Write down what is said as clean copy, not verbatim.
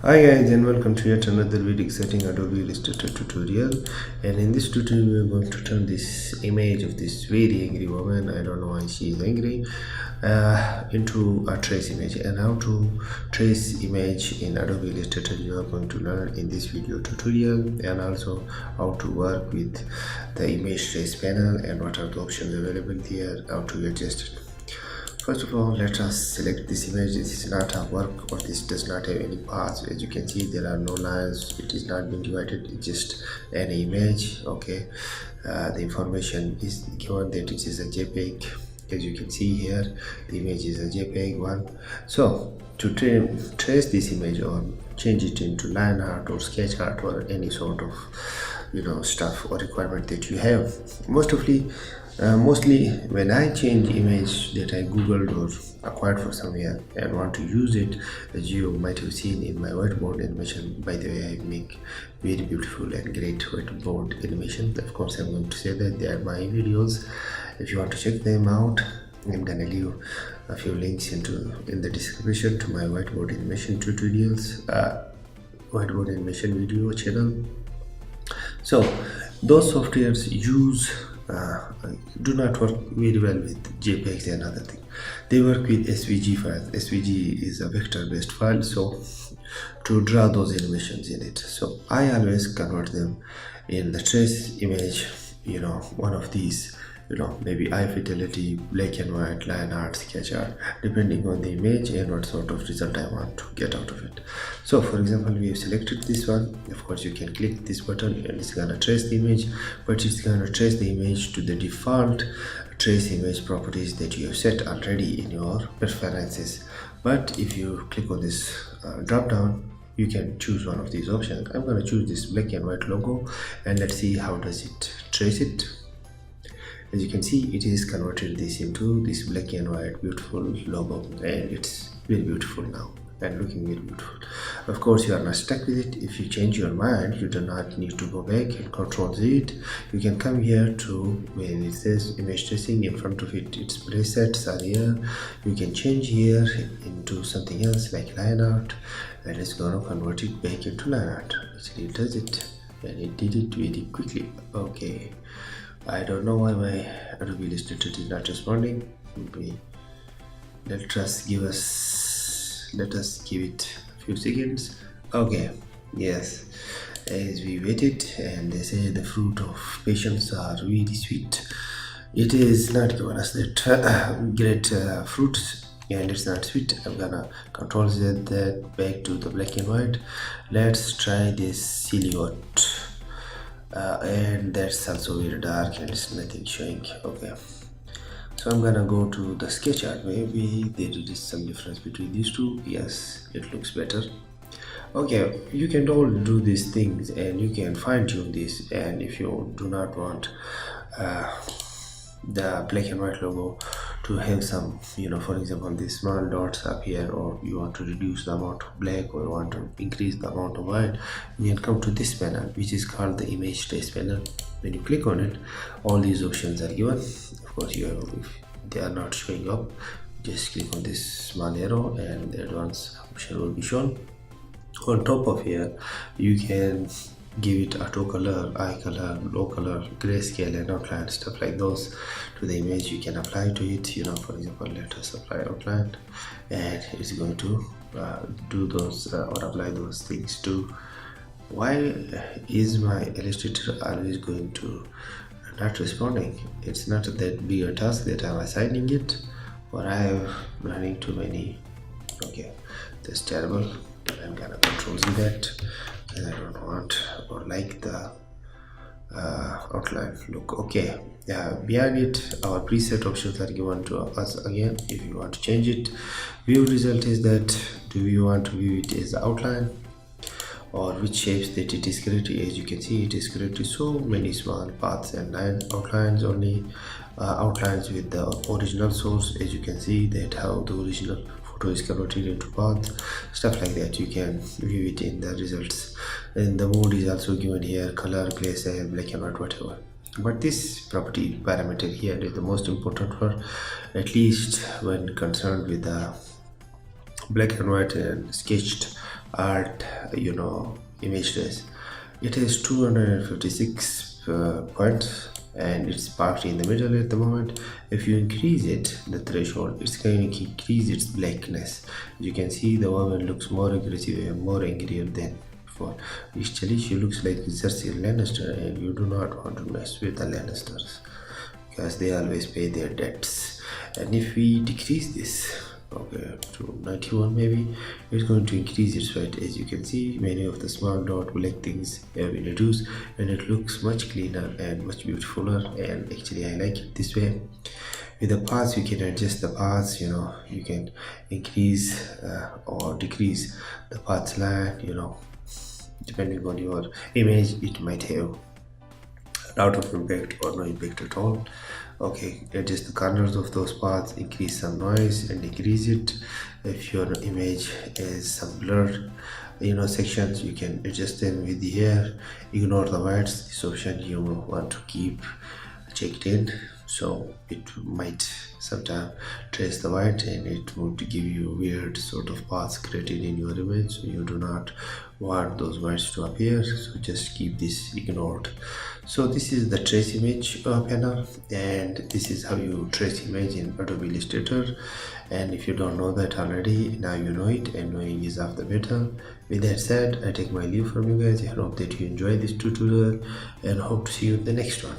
Hi guys and welcome to yet another very exciting Adobe Illustrator tutorial, and in this tutorial we are going to turn this image of this very angry woman, I don't know why she is angry, into a trace image. And how to trace image in Adobe Illustrator you are going to learn in this video tutorial, and also how to work with the image trace panel and what are the options available there, how to adjust it. First of all, let us select this image. This is not a work, or this does not have any paths. As you can see, there are no lines, it is not been divided, it's just an image. Okay, the information is given that it is a JPEG. As you can see here, the image is a JPEG one. So to trace this image or change it into line art or sketch art or any sort of stuff or requirement that you have, mostly when I change image that I googled or acquired for somewhere and want to use it, as you might have seen in my whiteboard animation. By the way, I make very beautiful and great whiteboard animation. Of course, I'm going to say that they are my videos. If you want to check them out, I'm gonna leave a few links in the description to my whiteboard animation tutorials, whiteboard animation video channel. So those softwares do not work very well with JPEGs and other thing. They work with SVG files. SVG is a vector based file, so to draw those animations in it, so I always convert them in the trace image, one of these, maybe high fidelity, black and white, line art, sketch art, depending on the image and what sort of result I want to get out of it. So for example, we have selected this one. Of course, you can click this button and it's gonna trace the image, but it's gonna trace the image to the default trace image properties that you have set already in your preferences. But if you click on this drop down, you can choose one of these options. I'm going to choose this black and white logo, and let's see how does it trace it. As you can see, it is converted this into this black and white beautiful logo, and it's very beautiful now and looking very beautiful. Of course, you are not stuck with it. If you change your mind, you do not need to go back and control Z. You can come here to when it says image tracing, in front of it its presets are here. You can change here into something else like line art, and it's gonna convert it back into line art. Actually it does it, and it did it very quickly. Okay, I don't know why my Adobe Illustrator is not responding. Let us give it a few seconds. Okay, yes, as we waited, and they say the fruit of patience are really sweet. It is not giving us that great fruit, and it's not sweet. I'm gonna control Z that back to the black and white. Let's try this silhouette, and that's also very dark and it's nothing showing. Okay, so I'm gonna go to the sketch art. Maybe there is some difference between these two. Yes, it looks better. Okay, you can all do these things and you can fine tune this. And if you do not want the black and white logo to have some, for example, these small dots up here, or you want to reduce the amount of black, or you want to increase the amount of white, you can come to this panel, which is called the image trace panel. When you click on it, all these options are given. Of course, if they are not showing up, just click on this small arrow and the advanced option will be shown. On top of here, you can give it auto color, eye color, low color, grayscale, and outline, stuff like those to the image. You can apply to it. For example, let us apply outline, and it's going to do those or apply those things too. Why is my Illustrator always going to not responding? It's not that big a task that I'm assigning it, or I am running too many. Okay, that's terrible. I'm gonna control Z that, and I don't want or like the outline look. Okay, behind it, our preset options are given to us again. If you want to change it, view result is that, do you want to view it as outline, or which shapes that it is created. As you can see, it is created so many small paths and line outlines, only outlines with the original source. As you can see that how the original photo is converted into path, stuff like that. You can view it in the results, and the mode is also given here: color, grayscale, black and white, whatever. But this property parameter here is the most important for, at least when concerned with the black and white and sketched art, image trace. It has 256 points and it's parked in the middle at the moment. If you increase it, the threshold, it's going to increase its blackness. You can see the woman looks more aggressive and more angrier than before. Actually, she looks like Cersei Lannister, and you do not want to mess with the Lannisters because they always pay their debts. And if we decrease this, okay, to 91 maybe, it's going to increase its weight. As you can see, many of the small dot black things have been reduced and it looks much cleaner and much beautifuler, and actually I like it this way. With the paths you can adjust the paths, you can increase or decrease the path line, depending on your image. It might have a lot of impact or no impact at all. Okay, adjust the corners of those paths, increase some noise and decrease it. If your image has some blur sections, you can adjust them with the hair. Ignore the whites. This option you want to keep checked in, so it might sometimes trace the white and it would give you weird sort of paths created in your image, so you do not want those whites to appear, so just keep this ignored. So this is the trace image panel, and this is how you trace image in Adobe Illustrator. And if you don't know that already, now you know it, and knowing is half the battle. With that said, I take my leave from you guys. I hope that you enjoy this tutorial and hope to see you in the next one.